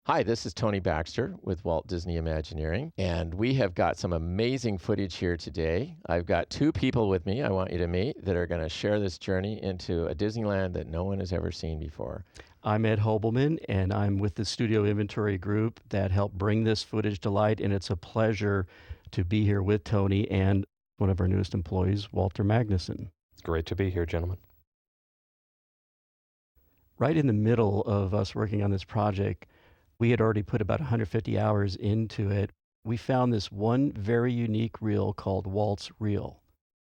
Hi, this is Tony Baxter with Walt Disney Imagineering, and we have got some amazing footage here today. I've got two people with me I want you to meet that are going to share this journey into a Disneyland that no one has ever seen before. I'm Ed Hobelman, and I'm with the Studio Inventory Group that helped bring this footage to light, and it's a pleasure to be here with Tony and one of our newest employees, Walter Magnuson. Great to be here, gentlemen. Right in the middle of us working on this project, we had already put about 150 hours into it. We found this one very unique reel called Walt's Reel.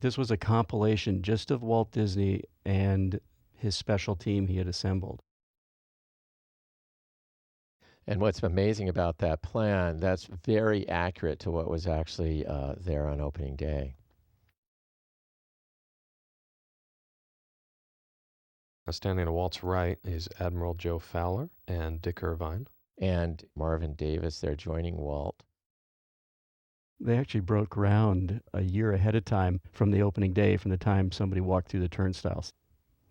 This was a compilation just of Walt Disney and his special team he had assembled. And what's amazing about that plan, that's very accurate to what was actually there on opening day. Standing to Walt's right is Admiral Joe Fowler and Dick Irvine. And Marvin Davis there joining Walt. They actually broke ground a year ahead of time from the opening day, from the time somebody walked through the turnstiles.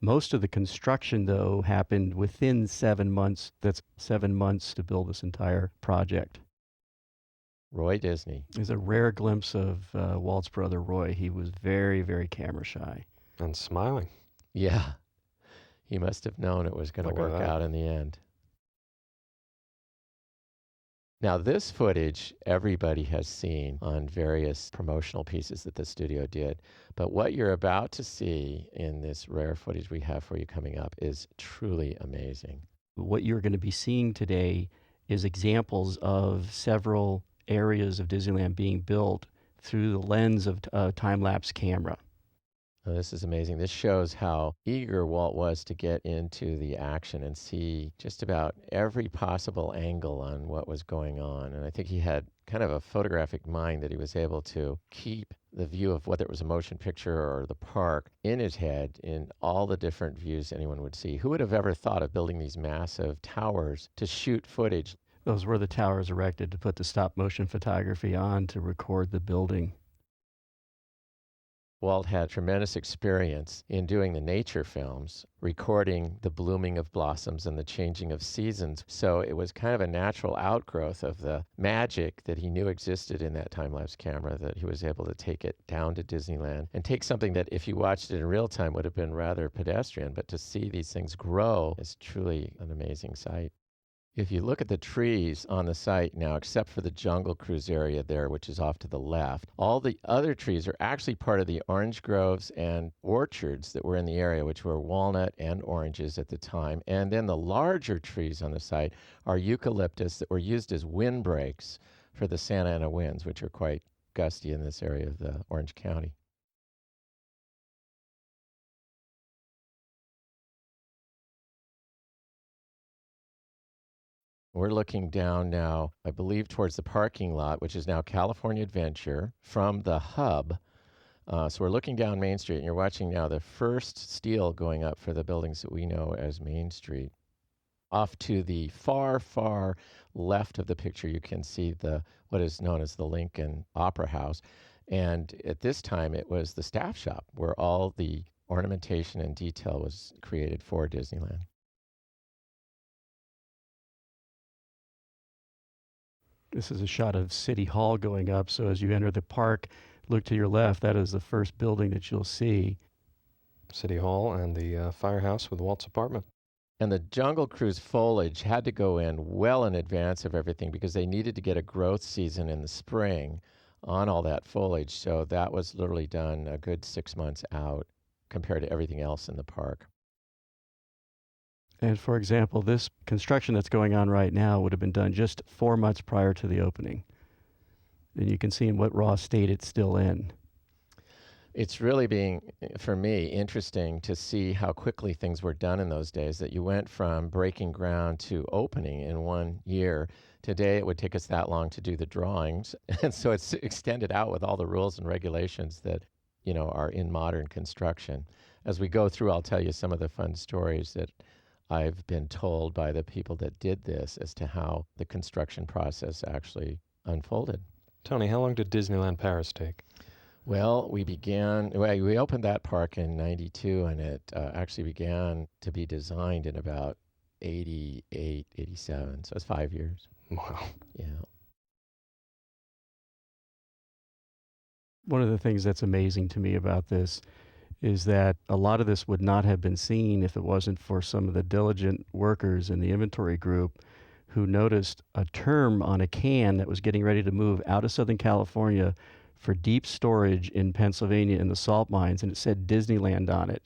Most of the construction, though, happened within 7 months. That's 7 months to build this entire project. Roy Disney. There's a rare glimpse of Walt's brother, Roy. He was very, very camera shy. And smiling. Yeah. He must have known it was going to work out in the end. Now, this footage everybody has seen on various promotional pieces that the studio did, but what you're about to see in this rare footage we have for you coming up is truly amazing. What you're going to be seeing today is examples of several areas of Disneyland being built through the lens of a time-lapse camera. Oh, this is amazing. This shows how eager Walt was to get into the action and see just about every possible angle on what was going on. And I think he had kind of a photographic mind that he was able to keep the view of whether it was a motion picture or the park in his head in all the different views anyone would see. Who would have ever thought of building these massive towers to shoot footage? Those were the towers erected to put the stop motion photography on to record the building. Walt had tremendous experience in doing the nature films, recording the blooming of blossoms and the changing of seasons. So it was kind of a natural outgrowth of the magic that he knew existed in that time-lapse camera, that he was able to take it down to Disneyland and take something that if you watched it in real time would have been rather pedestrian, but to see these things grow is truly an amazing sight. If you look at the trees on the site now, except for the Jungle Cruise area there, which is off to the left, all the other trees are actually part of the orange groves and orchards that were in the area, which were walnut and oranges at the time. And then the larger trees on the site are eucalyptus that were used as windbreaks for the Santa Ana winds, which are quite gusty in this area of the Orange County. We're looking down now, I believe, towards the parking lot, which is now California Adventure, from the hub. So we're looking down Main Street, and you're watching now the first steel going up for the buildings that we know as Main Street. Off to the far, far left of the picture, you can see what is known as the Lincoln Opera House. And at this time, it was the staff shop where all the ornamentation and detail was created for Disneyland. This is a shot of City Hall going up, so as you enter the park, look to your left. That is the first building that you'll see. City Hall and the firehouse with Walt's apartment. And the Jungle Cruise foliage had to go in well in advance of everything because they needed to get a growth season in the spring on all that foliage. So that was literally done a good 6 months out compared to everything else in the park. And for example, this construction that's going on right now would have been done just 4 months prior to the opening. And you can see in what raw state it's still in. It's really being, for me, interesting to see how quickly things were done in those days, that you went from breaking ground to opening in 1 year. Today, it would take us that long to do the drawings. And so it's extended out with all the rules and regulations that, are in modern construction. As we go through, I'll tell you some of the fun stories that I've been told by the people that did this as to how the construction process actually unfolded. Tony, how long did Disneyland Paris take? Well, we opened that park in '92, and it actually began to be designed in about 88, 87. So it's 5 years. Wow. Yeah. One of the things that's amazing to me about this is that a lot of this would not have been seen if it wasn't for some of the diligent workers in the inventory group who noticed a term on a can that was getting ready to move out of Southern California for deep storage in Pennsylvania in the salt mines, and it said Disneyland on it.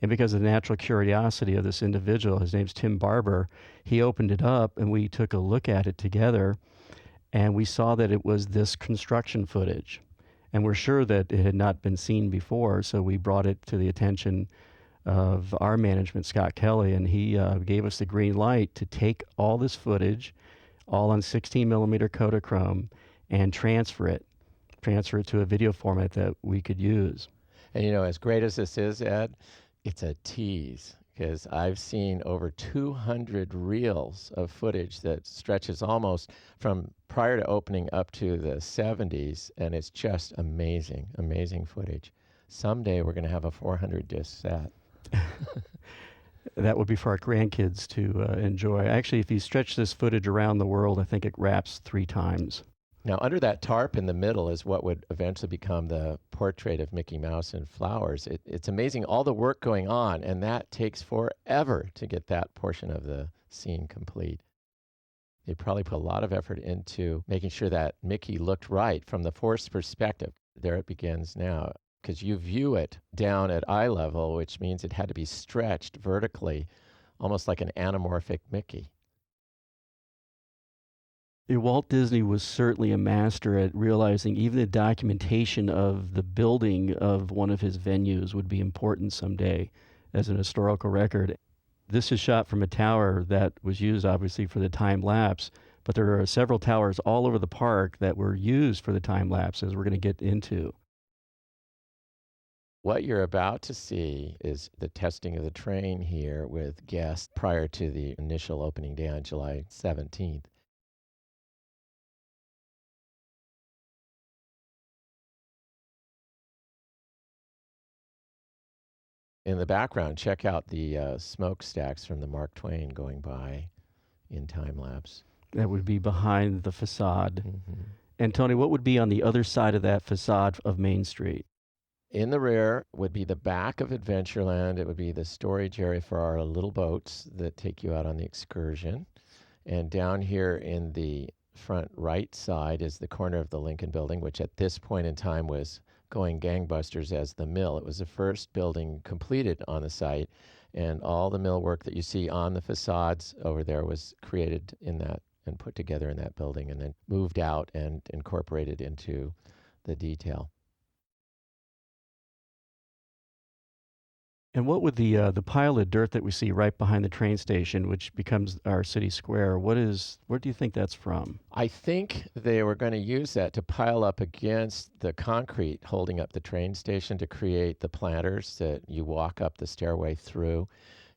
And because of the natural curiosity of this individual, his name's Tim Barber, he opened it up and we took a look at it together, and we saw that it was this construction footage. And we're sure that it had not been seen before, so we brought it to the attention of our management, Scott Kelly, and he gave us the green light to take all this footage, all on 16 millimeter Kodachrome, and transfer it to a video format that we could use. And as great as this is, Ed, it's a tease, because I've seen over 200 reels of footage that stretches almost from prior to opening up to the 70s, and it's just amazing, amazing footage. Someday we're going to have a 400 disc set. That would be for our grandkids to enjoy. Actually, if you stretch this footage around the world, I think it wraps 3 times. Now, under that tarp in the middle is what would eventually become the portrait of Mickey Mouse and flowers. It's amazing all the work going on, and that takes forever to get that portion of the scene complete. They probably put a lot of effort into making sure that Mickey looked right from the force perspective. There it begins now, because you view it down at eye level, which means it had to be stretched vertically, almost like an anamorphic Mickey. Walt Disney was certainly a master at realizing even the documentation of the building of one of his venues would be important someday as an historical record. This is shot from a tower that was used obviously for the time-lapse, but there are several towers all over the park that were used for the time-lapse, as we're going to get into. What you're about to see is the testing of the train here with guests prior to the initial opening day on July 17th. In the background, check out the smokestacks from the Mark Twain going by in time-lapse. That would be behind the facade. Mm-hmm. And Tony, what would be on the other side of that facade of Main Street? In the rear would be the back of Adventureland. It would be the storage area for our little boats that take you out on the excursion. And down here in the front right side is the corner of the Lincoln Building, which at this point in time was going gangbusters as the mill. It was the first building completed on the site, and all the mill work that you see on the facades over there was created in that and put together in that building and then moved out and incorporated into the detail. And what would the pile of dirt that we see right behind the train station, which becomes our city square, where do you think that's from? I think they were going to use that to pile up against the concrete holding up the train station to create the planters that you walk up the stairway through.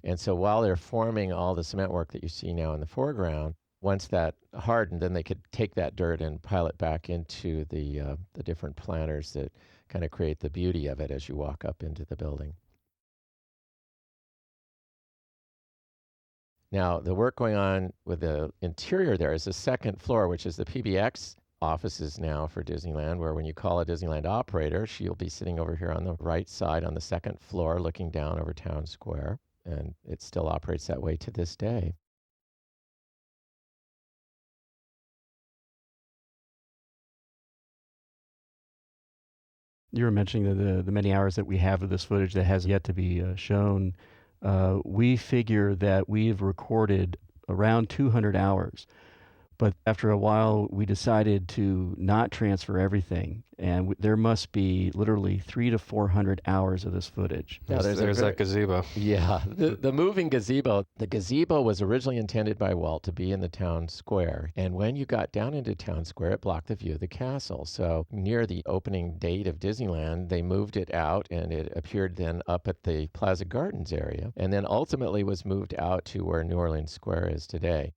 And so while they're forming all the cement work that you see now in the foreground, once that hardened, then they could take that dirt and pile it back into the different planters that kind of create the beauty of it as you walk up into the building. Now, the work going on with the interior there is the second floor, which is the PBX offices now for Disneyland, where when you call a Disneyland operator, she'll be sitting over here on the right side on the second floor looking down over Town Square, and it still operates that way to this day. You were mentioning the many hours that we have of this footage that has yet to be shown. We figure that we've recorded around 200 hours. But after a while, we decided to not transfer everything, and there must be literally 300 to 400 hours of this footage. Yeah, there's that gazebo. Yeah, the moving gazebo. The gazebo was originally intended by Walt to be in the town square, and when you got down into town square, it blocked the view of the castle. So near the opening date of Disneyland, they moved it out, and it appeared then up at the Plaza Gardens area, and then ultimately was moved out to where New Orleans Square is today.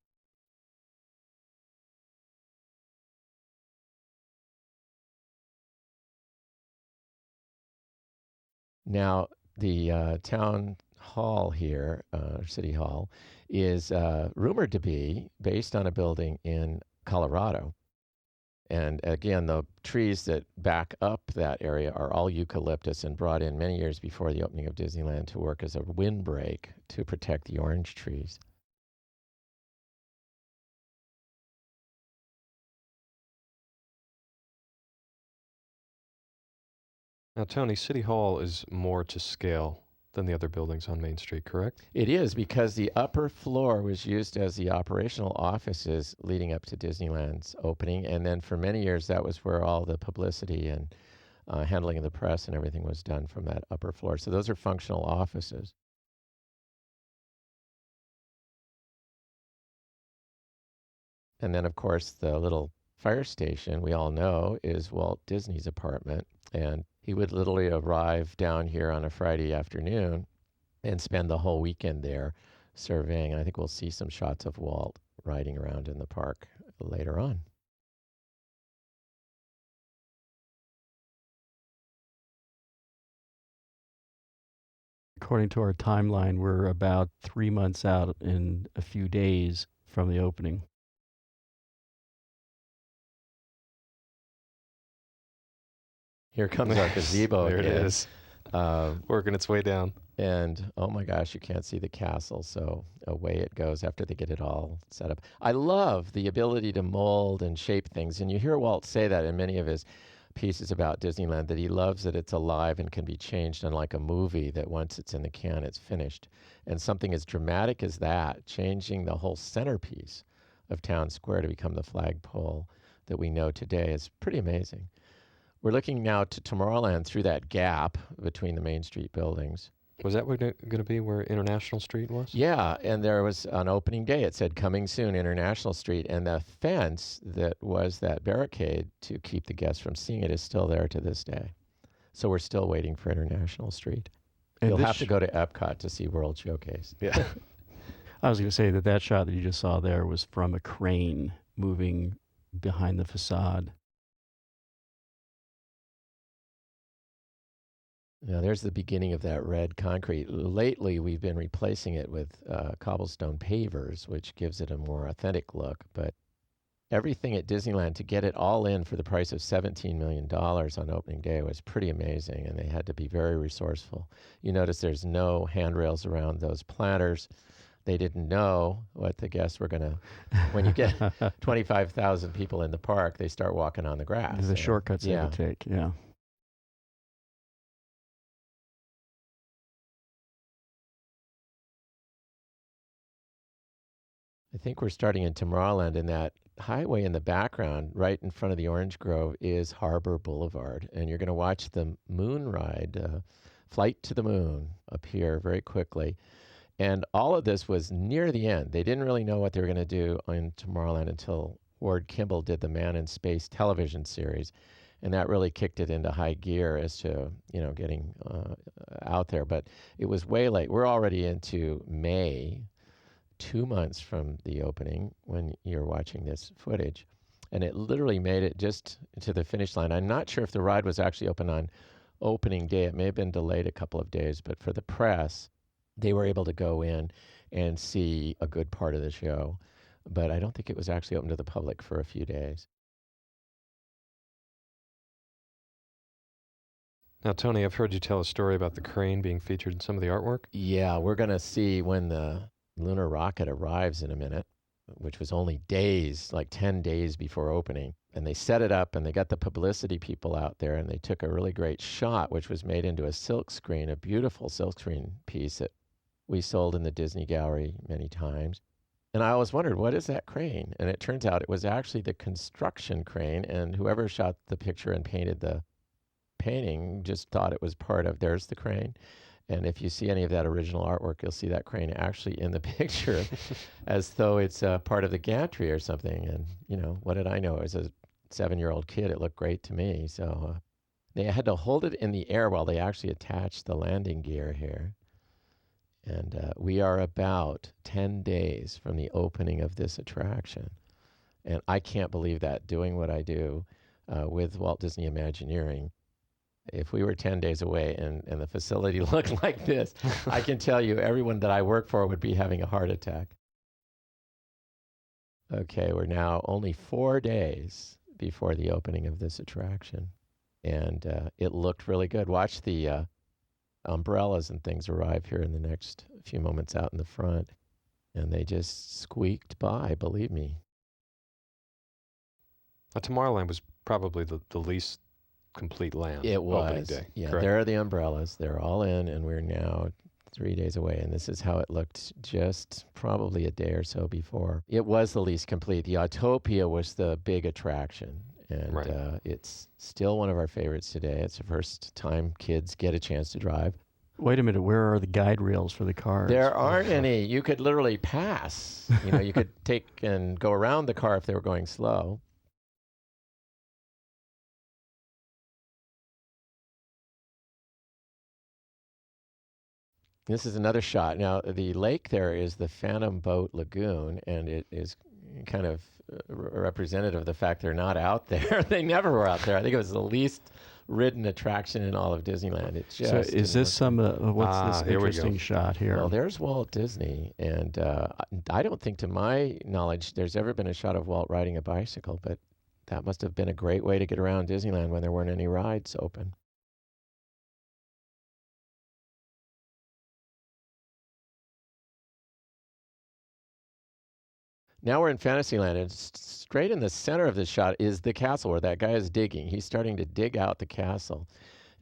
Now, the town hall here, City Hall, is rumored to be based on a building in Colorado. And again, the trees that back up that area are all eucalyptus and brought in many years before the opening of Disneyland to work as a windbreak to protect the orange trees. Now, Tony, City Hall is more to scale than the other buildings on Main Street, correct? It is, because the upper floor was used as the operational offices leading up to Disneyland's opening. And then for many years, that was where all the publicity and handling of the press and everything was done from that upper floor. So those are functional offices. And then, of course, the little fire station we all know is Walt Disney's apartment. And he would literally arrive down here on a Friday afternoon and spend the whole weekend there surveying. I think we'll see some shots of Walt riding around in the park later on. According to our timeline, we're about 3 months out in a few days from the opening. Here comes our gazebo There again. it is, working its way down. And oh my gosh, you can't see the castle, so away it goes after they get it all set up. I love the ability to mold and shape things, and you hear Walt say that in many of his pieces about Disneyland, that he loves that it's alive and can be changed, unlike a movie that once it's in the can, it's finished. And something as dramatic as that, changing the whole centerpiece of Town Square to become the flagpole that we know today, is pretty amazing. We're looking now to Tomorrowland through that gap between the Main Street buildings. Was that going to be where International Street was? Yeah, and there was on opening day, it said coming soon, International Street, and the fence that was that barricade to keep the guests from seeing it is still there to this day. So we're still waiting for International Street. And You'll this have to go to Epcot to see World Showcase. Yeah. I was going to say that shot that you just saw there was from a crane moving behind the facade. Now, there's the beginning of that red concrete. Lately, we've been replacing it with cobblestone pavers, which gives it a more authentic look. But everything at Disneyland, to get it all in for the price of $17 million on opening day, was pretty amazing, and they had to be very resourceful. You notice there's no handrails around those planters. They didn't know what the guests were going to... When you get 25,000 people in the park, they start walking on the grass. The shortcuts they would take, yeah. I think we're starting in Tomorrowland, and that highway in the background, right in front of the orange grove, is Harbor Boulevard. And you're going to watch the moon ride, Flight to the Moon, appear very quickly. And all of this was near the end. They didn't really know what they were going to do in Tomorrowland until Ward Kimball did the Man in Space television series. And that really kicked it into high gear as to, getting out there. But it was way late. We're already into May, 2 months from the opening when you're watching this footage. And it literally made it just to the finish line. I'm not sure if the ride was actually open on opening day. It may have been delayed a couple of days, but for the press, they were able to go in and see a good part of the show. But I don't think it was actually open to the public for a few days. Now, Tony, I've heard you tell a story about the crane being featured in some of the artwork. Yeah, we're going to see when the lunar rocket arrives in a minute, which was only days, like 10 days before opening. And they set it up, and they got the publicity people out there, and they took a really great shot, which was made into a silk screen, a beautiful silk screen piece that we sold in the Disney Gallery many times. And I always wondered, what is that crane? And it turns out it was actually the construction crane, and whoever shot the picture and painted the painting just thought it was part of, there's the crane. And if you see any of that original artwork, you'll see that crane actually in the picture as though it's part of the gantry or something. And, what did I know? As a 7-year-old kid, it looked great to me. So they had to hold it in the air while they actually attached the landing gear here. And we are about 10 days from the opening of this attraction. And I can't believe that, doing what I do with Walt Disney Imagineering. If we were 10 days away and the facility looked like this, I can tell you everyone that I work for would be having a heart attack. Okay, we're now only 4 days before the opening of this attraction. And it looked really good. Watch the umbrellas and things arrive here in the next few moments out in the front. And they just squeaked by, believe me. Tomorrowland was probably the least complete land It opening was. day. Yeah, correct? there are the umbrellas. They're all in, and we're now 3 days away. And this is how it looked just probably a day or so before. It was the least complete. The Autopia was the big attraction. And Right. It's still one of our favorites today. It's the first time kids get a chance to drive. Wait a minute, where are the guide rails for the cars? There aren't any. You could literally pass. You could take and go around the car if they were going slow. This is another shot. Now, the lake there is the Phantom Boat Lagoon, and it is kind of representative of the fact they're not out there. They never were out there. I think it was the least ridden attraction in all of Disneyland. It just So is this some, what's this here we go. interesting shot here? Well, there's Walt Disney, and I don't think, to my knowledge, there's ever been a shot of Walt riding a bicycle, but that must have been a great way to get around Disneyland when there weren't any rides open. Now we're in Fantasyland, and straight in the center of this shot is the castle where that guy is digging. He's starting to dig out the castle,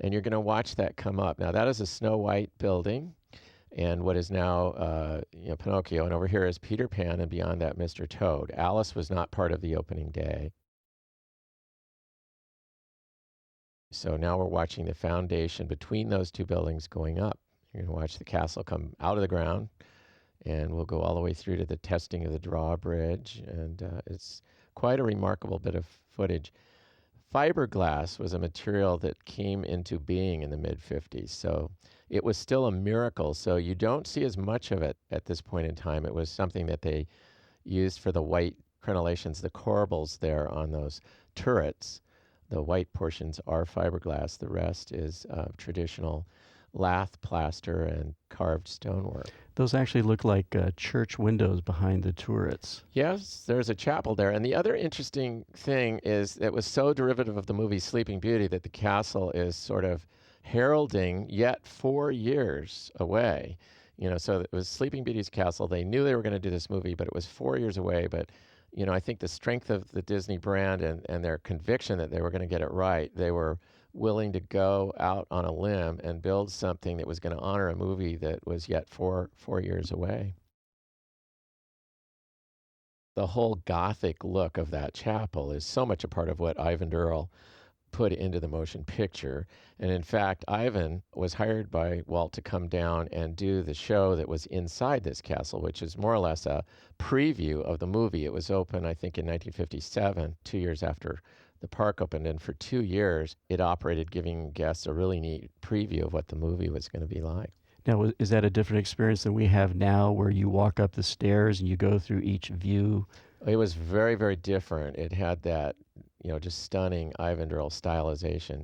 and you're going to watch that come up. Now, that is a Snow White building, and what is now Pinocchio, and over here is Peter Pan, and beyond that, Mr. Toad. Alice was not part of the opening day. So now we're watching the foundation between those two buildings going up. You're going to watch the castle come out of the ground, and we'll go all the way through to the testing of the drawbridge, and it's quite a remarkable bit of footage. Fiberglass was a material that came into being in the mid-50s, so it was still a miracle. So you don't see as much of it at this point in time. It was something that they used for the white crenellations, the corbels there on those turrets. The white portions are fiberglass. The rest is traditional lath plaster and carved stonework. Those actually look like church windows behind the turrets. Yes, there's a chapel there. And the other interesting thing is it was so derivative of the movie Sleeping Beauty that the castle is sort of heralding yet 4 years away. So it was Sleeping Beauty's castle. They knew they were going to do this movie, but it was 4 years away. But, I think the strength of the Disney brand and their conviction that they were going to get it right, they were willing to go out on a limb and build something that was going to honor a movie that was yet four years away. The whole Gothic look of that chapel is so much a part of what Ivan Earl put into the motion picture. And in fact, Ivan was hired by Walt to come down and do the show that was inside this castle, which is more or less a preview of the movie. It was open, I think, in 1957, 2 years after the park opened, and for 2 years it operated, giving guests a really neat preview of what the movie was going to be like. Now, is that a different experience than we have now, where you walk up the stairs and you go through each view? It was very, very different. It had that, just stunning Ivan Earl stylization.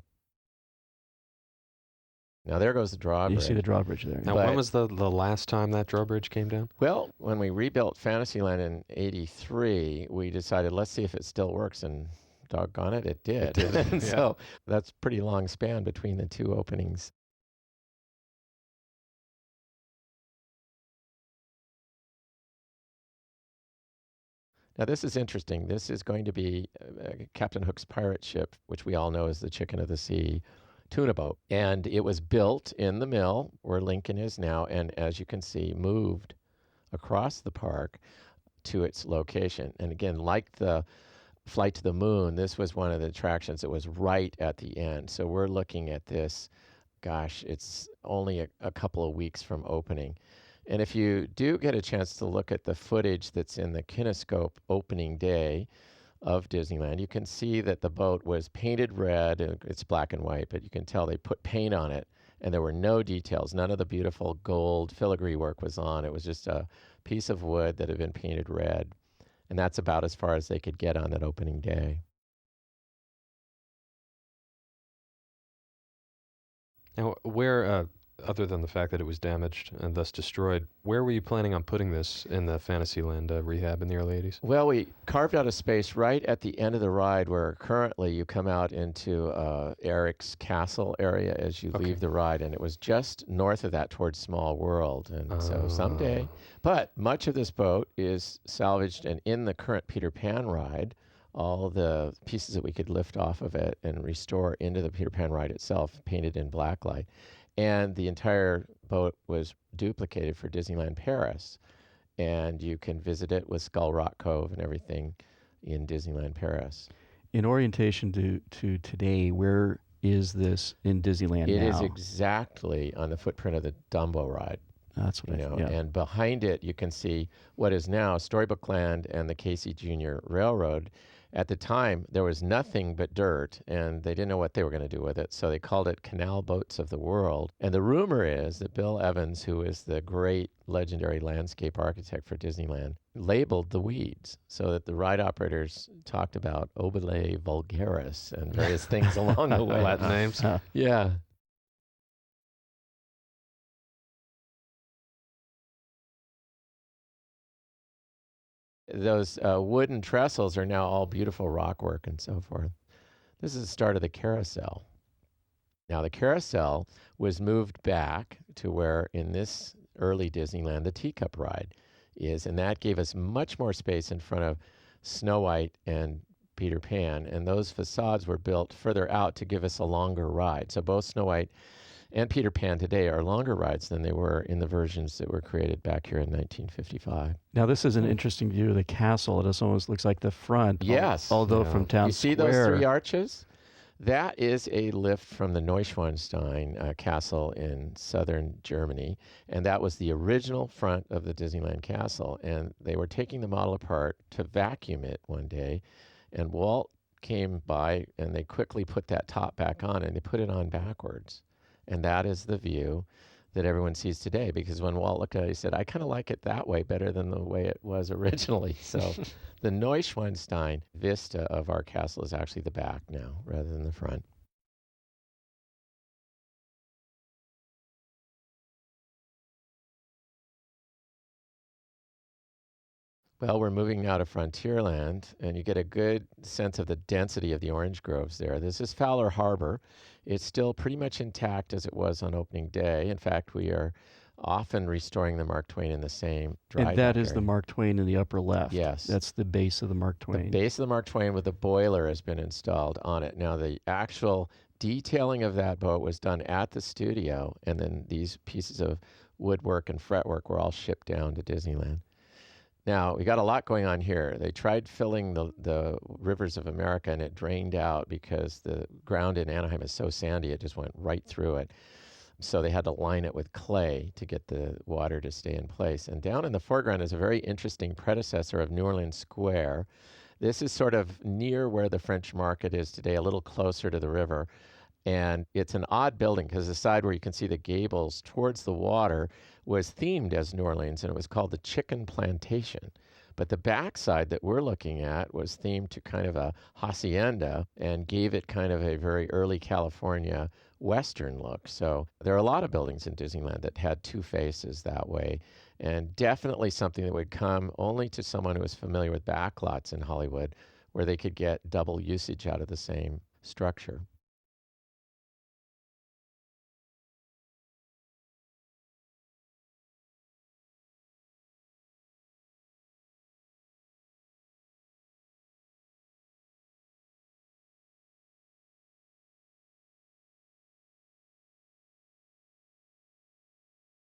Now there goes the drawbridge. You see the drawbridge there. Now, when was the last time that drawbridge came down? Well, when we rebuilt Fantasyland in '83, we decided, let's see if it still works, and doggone it, it did. And Yeah. So that's pretty long span between the two openings. Now this is interesting. This is going to be Captain Hook's pirate ship, which we all know as the Chicken of the Sea tuna boat. And it was built in the mill where Lincoln is now, and as you can see, moved across the park to its location. And again, like the Flight to the Moon, this was one of the attractions that was right at the end. So we're looking at this, gosh, it's only a couple of weeks from opening. And if you do get a chance to look at the footage that's in the Kinescope opening day of Disneyland, you can see that the boat was painted red. And it's black and white, but you can tell they put paint on it, and there were no details. None of the beautiful gold filigree work was on. It was just a piece of wood that had been painted red. And that's about as far as they could get on that opening day. Now, where, other than the fact that it was damaged and thus destroyed, where were you planning on putting this in the Fantasyland rehab in the early 80s? Well, we carved out a space right at the end of the ride where currently you come out into Eric's castle area as you leave the ride, and it was just north of that towards Small World. And so someday, but much of this boat is salvaged, and in the current Peter Pan ride, all the pieces that we could lift off of it and restore into the Peter Pan ride itself, painted in blacklight. And the entire boat was duplicated for Disneyland Paris. And you can visit it with Skull Rock Cove and everything in Disneyland Paris. In orientation to today, where is this in Disneyland now? It is exactly on the footprint of the Dumbo ride. That's what I know. Yeah. And behind it, you can see what is now Storybook Land and the Casey Jr. Railroad. At the time, there was nothing but dirt, and they didn't know what they were going to do with it, so they called it Canal Boats of the World. And the rumor is that Bill Evans, who is the great legendary landscape architect for Disneyland, labeled the weeds so that the ride operators talked about obile vulgaris and various things along the way. Latin names? Yeah. Those wooden trestles are now all beautiful rock work and so forth. This is the start of the carousel. Now, the carousel was moved back to where in this early Disneyland, the teacup ride is, and that gave us much more space in front of Snow White and Peter Pan, and those facades were built further out to give us a longer ride. So both Snow White and Peter Pan today are longer rides than they were in the versions that were created back here in 1955. Now, this is an interesting view of the castle. It almost looks like the front. Yes. Although from Town Square. You see those three arches? That is a lift from the Neuschwanstein castle in southern Germany, and that was the original front of the Disneyland castle. And they were taking the model apart to vacuum it one day, and Walt came by, and they quickly put that top back on, and they put it on backwards. And that is the view that everyone sees today, because when Walt looked at it, he said, I kind of like it that way better than the way it was originally. So the Neuschwanstein vista of our castle is actually the back now rather than the front. Well, we're moving now to Frontierland, and you get a good sense of the density of the orange groves there. This is Fowler Harbor. It's still pretty much intact as it was on opening day. In fact, we are often restoring the Mark Twain in the same dry dock And that is area. the Mark Twain in the upper left. Yes. That's the base of the Mark Twain. The base of the Mark Twain with a boiler has been installed on it. Now, the actual detailing of that boat was done at the studio, and then these pieces of woodwork and fretwork were all shipped down to Disneyland. Now, we got a lot going on here. They tried filling the rivers of America, and it drained out because the ground in Anaheim is so sandy, it just went right through it. So they had to line it with clay to get the water to stay in place. And down in the foreground is a very interesting predecessor of New Orleans Square. This is sort of near where the French Market is today, a little closer to the river. And it's an odd building because the side where you can see the gables towards the water was themed as New Orleans, and it was called the Chicken Plantation. But the backside that we're looking at was themed to kind of a hacienda and gave it kind of a very early California Western look. So there are a lot of buildings in Disneyland that had two faces that way, and definitely something that would come only to someone who was familiar with backlots in Hollywood, where they could get double usage out of the same structure.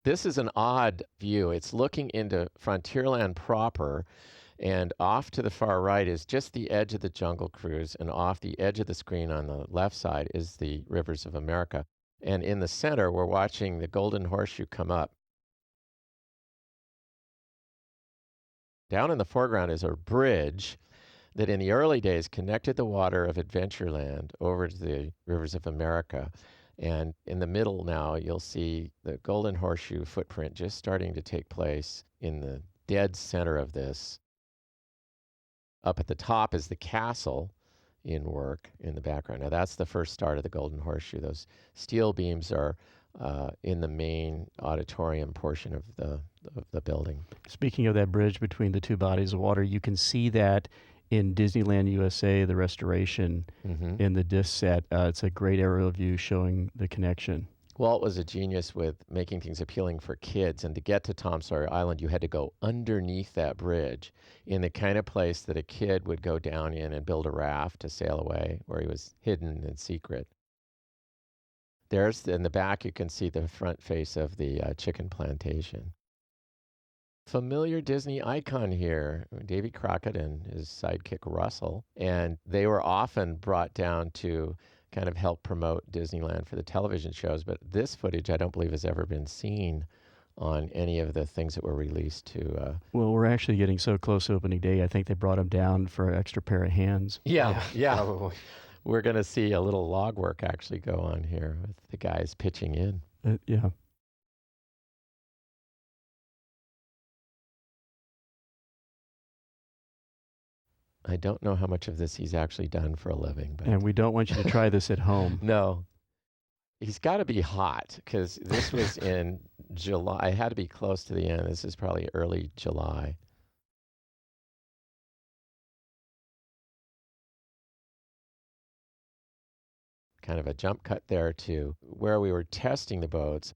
This is an odd view. It's looking into Frontierland proper, and off to the far right is just the edge of the Jungle Cruise, and off the edge of the screen on the left side is the Rivers of America. And in the center, we're watching the Golden Horseshoe come up. Down in the foreground is a bridge that in the early days connected the water of Adventureland over to the Rivers of America. And in the middle now, you'll see the Golden Horseshoe footprint just starting to take place in the dead center of this. Up at the top is the castle in work in the background. Now that's the first start of the Golden Horseshoe. Those steel beams are in the main auditorium portion of the building. Speaking of that bridge between the two bodies of water, you can see that in Disneyland USA, the restoration in the disc set. It's a great aerial view showing the connection. Walt was a genius with making things appealing for kids, and to get to Tom Sawyer Island, you had to go underneath that bridge in the kind of place that a kid would go down in and build a raft to sail away, where he was hidden in secret. There's, in the back, you can see the front face of the chicken plantation. Familiar Disney icon here, Davy Crockett and his sidekick Russell, and they were often brought down to kind of help promote Disneyland for the television shows, but this footage I don't believe has ever been seen on any of the things that were released to... Well, we're actually getting so close to opening day, I think they brought them down for an extra pair of hands. Yeah. Probably. We're going to see a little log work actually go on here with the guys pitching in. Yeah. I don't know how much of this he's actually done for a living. But And we don't want you to try this at home. no. He's got to be hot because this was in July. It had to be close to the end. This is probably early July. Kind of a jump cut there to where we were testing the boats.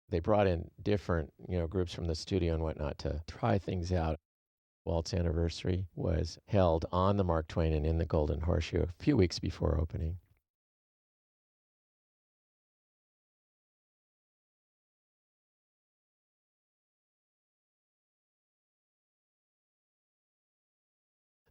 They brought in different, groups from the studio and whatnot to try things out. Walt's anniversary was held on the Mark Twain and in the Golden Horseshoe a few weeks before opening.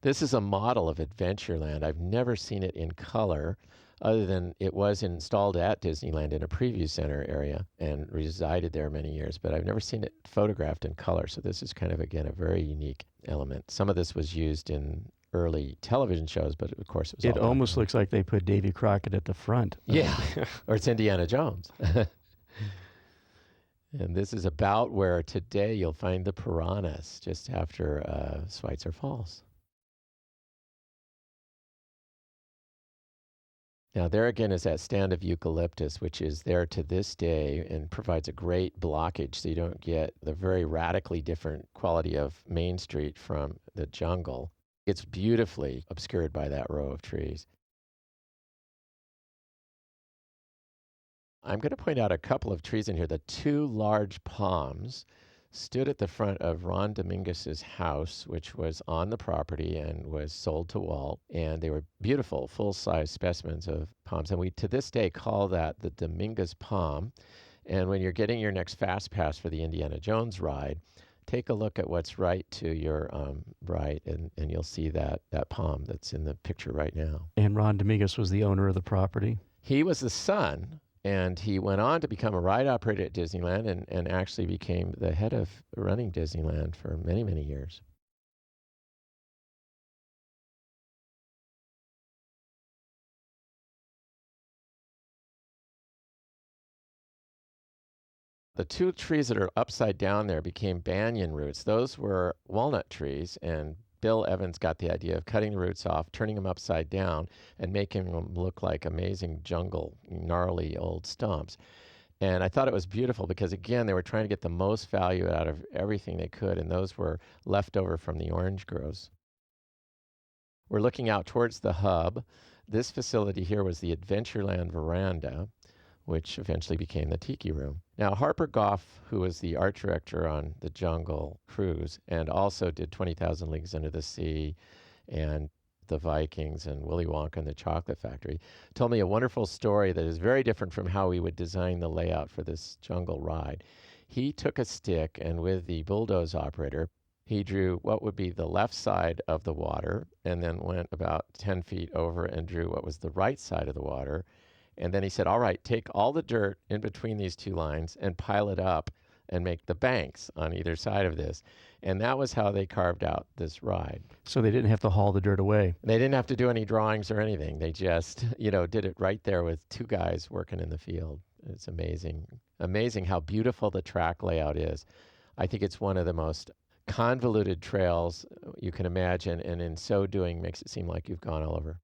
This is a model of Adventureland. I've never seen it in color, other than it was installed at Disneyland in a preview center area and resided there many years, but I've never seen it photographed in color. So this is kind of, again, a very unique element. Some of this was used in early television shows, but of course it almost looks like they put Davy Crockett at the front. Yeah, or it's Indiana Jones. And this is about where today you'll find the piranhas, just after Schweitzer Falls. Now there again is that stand of eucalyptus, which is there to this day and provides a great blockage so you don't get the very radically different quality of Main Street from the jungle. It's beautifully obscured by that row of trees. I'm going to point out a couple of trees in here. The two large palms stood at the front of Ron Dominguez's house, which was on the property and was sold to Walt. And they were beautiful, full-size specimens of palms. And we, to this day, call that the Dominguez palm. And when you're getting your next Fast Pass for the Indiana Jones ride, take a look at what's right to your right, and you'll see that palm that's in the picture right now. And Ron Dominguez was the owner of the property? He was the son. And he went on to become a ride operator at Disneyland and actually became the head of running Disneyland for many, many years. The two trees that are upside down there became banyan roots. Those were walnut trees, and Bill Evans got the idea of cutting the roots off, turning them upside down, and making them look like amazing jungle, gnarly old stumps. And I thought it was beautiful because, again, they were trying to get the most value out of everything they could, and those were left over from the orange groves. We're looking out towards the hub. This facility here was the Adventureland Veranda, which eventually became the Tiki Room. Now, Harper Goff, who was the art director on the Jungle Cruise and also did 20,000 Leagues Under the Sea and the Vikings and Willy Wonka and the Chocolate Factory, told me a wonderful story that is very different from how we would design the layout for this jungle ride. He took a stick and with the bulldoze operator, he drew what would be the left side of the water and then went about 10 feet over and drew what was the right side of the water. And then he said, all right, take all the dirt in between these two lines and pile it up and make the banks on either side of this. And that was how they carved out this ride. So they didn't have to haul the dirt away. They didn't have to do any drawings or anything. They just, did it right there with two guys working in the field. It's amazing. Amazing how beautiful the track layout is. I think it's one of the most convoluted trails you can imagine, and in so doing makes it seem like you've gone all over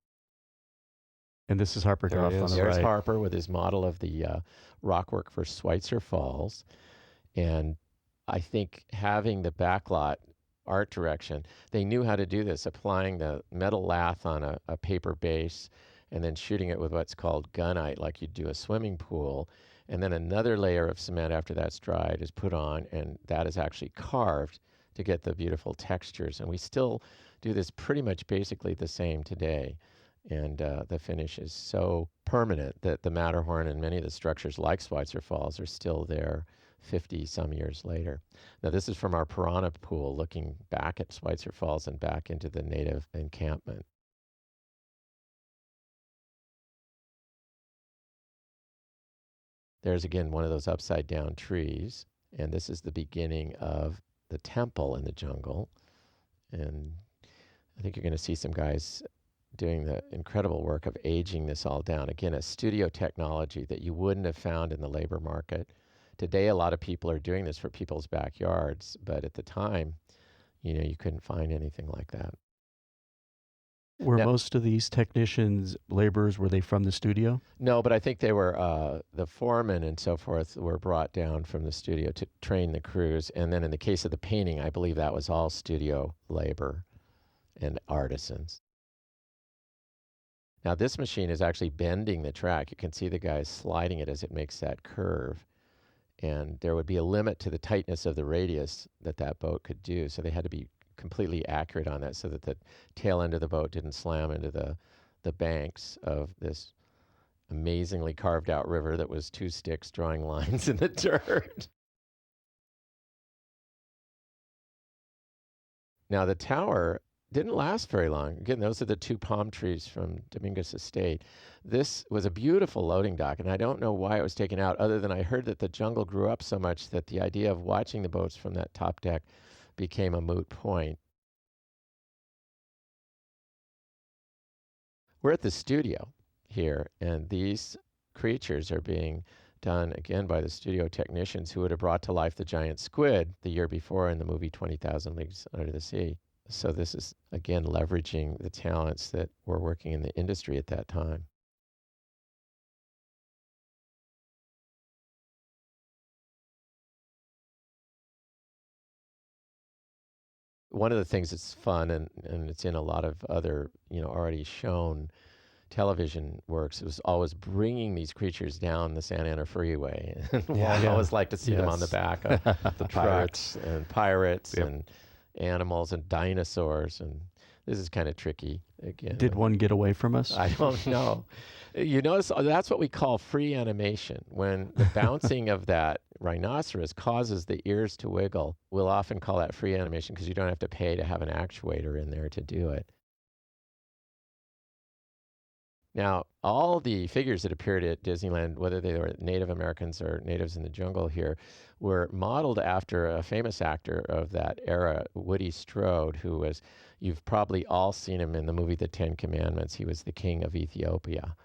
And this is Harper There Goff he on is. the There's right. Harper with his model of the rockwork for Schweitzer Falls. And I think having the backlot art direction, they knew how to do this, applying the metal lath on a paper base and then shooting it with what's called gunite, like you'd do a swimming pool. And then another layer of cement after that's dried is put on, and that is actually carved to get the beautiful textures. And we still do this pretty much basically the same today. And the finish is so permanent that the Matterhorn and many of the structures like Schweitzer Falls are still there 50 some years later. Now this is from our piranha pool looking back at Schweitzer Falls and back into the native encampment. There's again one of those upside down trees, and this is the beginning of the temple in the jungle. And I think you're going to see some guys doing the incredible work of aging this all down. Again, a studio technology that you wouldn't have found in the labor market. Today, a lot of people are doing this for people's backyards, but at the time, you couldn't find anything like that. Were Now- most of these technicians, laborers, were they from the studio? No, but I think they were, the foremen and so forth were brought down from the studio to train the crews. And then in the case of the painting, I believe that was all studio labor and artisans. Now this machine is actually bending the track. You can see the guys sliding it as it makes that curve. And there would be a limit to the tightness of the radius that boat could do. So they had to be completely accurate on that so that the tail end of the boat didn't slam into the banks of this amazingly carved out river that was two sticks drawing lines in the dirt. Now the tower didn't last very long. Again, those are the two palm trees from Dominguez Estate. This was a beautiful loading dock, and I don't know why it was taken out, other than I heard that the jungle grew up so much that the idea of watching the boats from that top deck became a moot point. We're at the studio here, and these creatures are being done again by the studio technicians who would have brought to life the giant squid the year before in the movie 20,000 Leagues Under the Sea. So this is, again, leveraging the talents that were working in the industry at that time. One of the things that's fun, and it's in a lot of other, already shown television works, was always bringing these creatures down the Santa Ana Freeway. I always like to see them on the back of the trucks and pirates and animals and dinosaurs. And this is kind of tricky again. Did one get away from us? I don't know. You notice that's what we call free animation. When the bouncing of that rhinoceros causes the ears to wiggle, we'll often call that free animation because you don't have to pay to have an actuator in there to do it. Now, all the figures that appeared at Disneyland, whether they were Native Americans or natives in the jungle here, were modeled after a famous actor of that era, Woody Strode, who was, you've probably all seen him in the movie The Ten Commandments. He was the king of Ethiopia.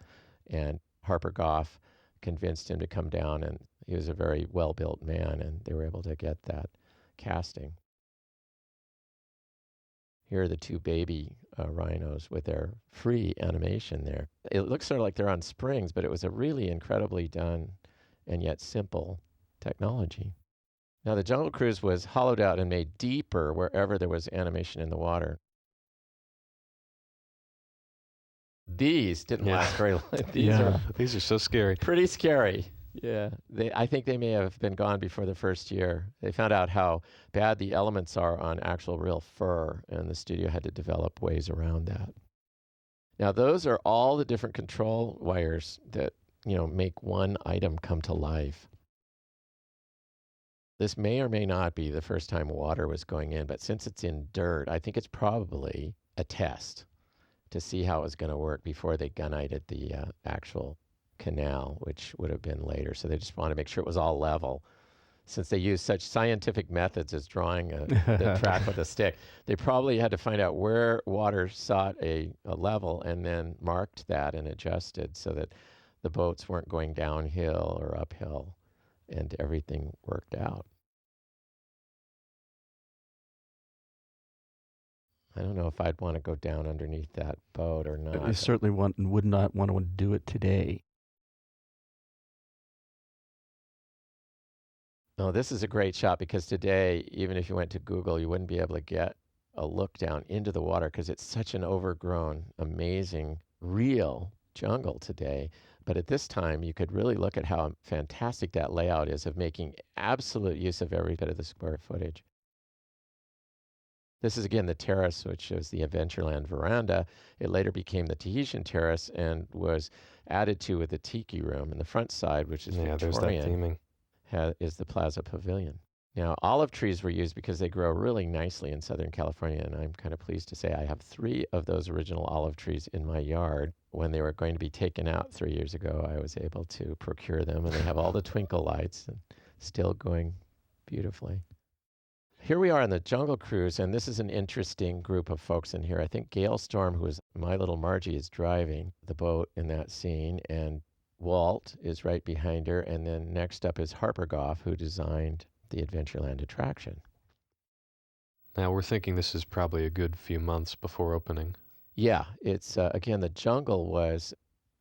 And Harper Goff convinced him to come down, and he was a very well-built man, and they were able to get that casting. Here are the two baby rhinos with their free animation there. It looks sort of like they're on springs, but it was a really incredibly done and yet simple technology. Now the Jungle Cruise was hollowed out and made deeper wherever there was animation in the water. These didn't last very long. These are so scary. Pretty scary. Yeah, I think they may have been gone before the first year. They found out how bad the elements are on actual real fur, and the studio had to develop ways around that. Now, those are all the different control wires that, make one item come to life. This may or may not be the first time water was going in, but since it's in dirt, I think it's probably a test to see how it was going to work before they gunnited the actual canal, which would have been later. So they just wanted to make sure it was all level. Since they used such scientific methods as drawing the track with a stick, they probably had to find out where water sought a level and then marked that and adjusted so that the boats weren't going downhill or uphill, and everything worked out. I don't know if I'd want to go down underneath that boat or not. I certainly would not want to do it today. No, this is a great shot because today, even if you went to Google, you wouldn't be able to get a look down into the water because it's such an overgrown, amazing, real jungle today. But at this time, you could really look at how fantastic that layout is of making absolute use of every bit of the square footage. This is again the terrace, which is the Adventureland veranda. It later became the Tahitian terrace and was added to with the tiki room. And the front side, which is Yeah, there's that Victorian, theming. is the Plaza Pavilion. Now, olive trees were used because they grow really nicely in Southern California, and I'm kind of pleased to say I have 3 of those original olive trees in my yard. When they were going to be taken out 3 years ago, I was able to procure them, and they have all the twinkle lights and still going beautifully. Here we are on the Jungle Cruise, and this is an interesting group of folks in here. I think Gail Storm, who is My Little Margie, is driving the boat in that scene, and Walt is right behind her, and then next up is Harper Goff, who designed the Adventureland attraction. Now, we're thinking this is probably a good few months before opening. Yeah, it's, again, the jungle was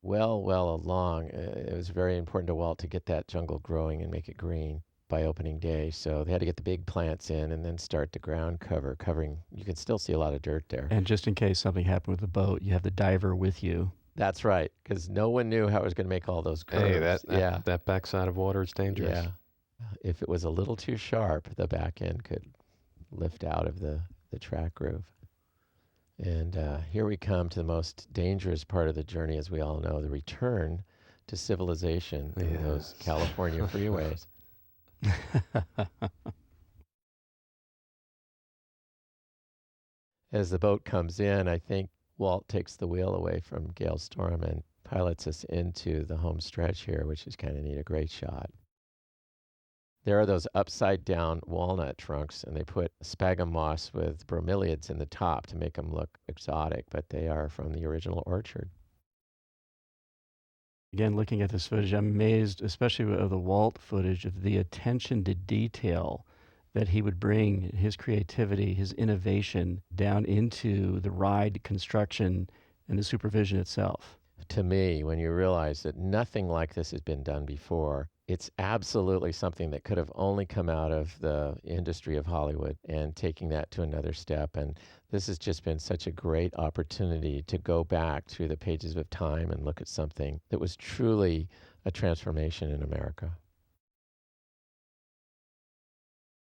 well along. It was very important to Walt to get that jungle growing and make it green by opening day. So they had to get the big plants in and then start the ground covering. You can still see a lot of dirt there. And just in case something happened with the boat, you have the diver with you. That's right, because no one knew how it was going to make all those curves. Hey, that backside of water is dangerous. Yeah. If it was a little too sharp, the back end could lift out of the track groove. And here we come to the most dangerous part of the journey, as we all know, the return to civilization in those California freeways. As the boat comes in, I think Walt takes the wheel away from Gail Storm and pilots us into the home stretch here, which is kind of neat, a great shot. There are those upside-down walnut trunks, and they put sphagnum moss with bromeliads in the top to make them look exotic, but they are from the original orchard. Again, looking at this footage, I'm amazed, especially of the Walt footage, of the attention to detail that he would bring, his creativity, his innovation down into the ride construction and the supervision itself. To me, when you realize that nothing like this has been done before, it's absolutely something that could have only come out of the industry of Hollywood and taking that to another step. And this has just been such a great opportunity to go back through the pages of time and look at something that was truly a transformation in America.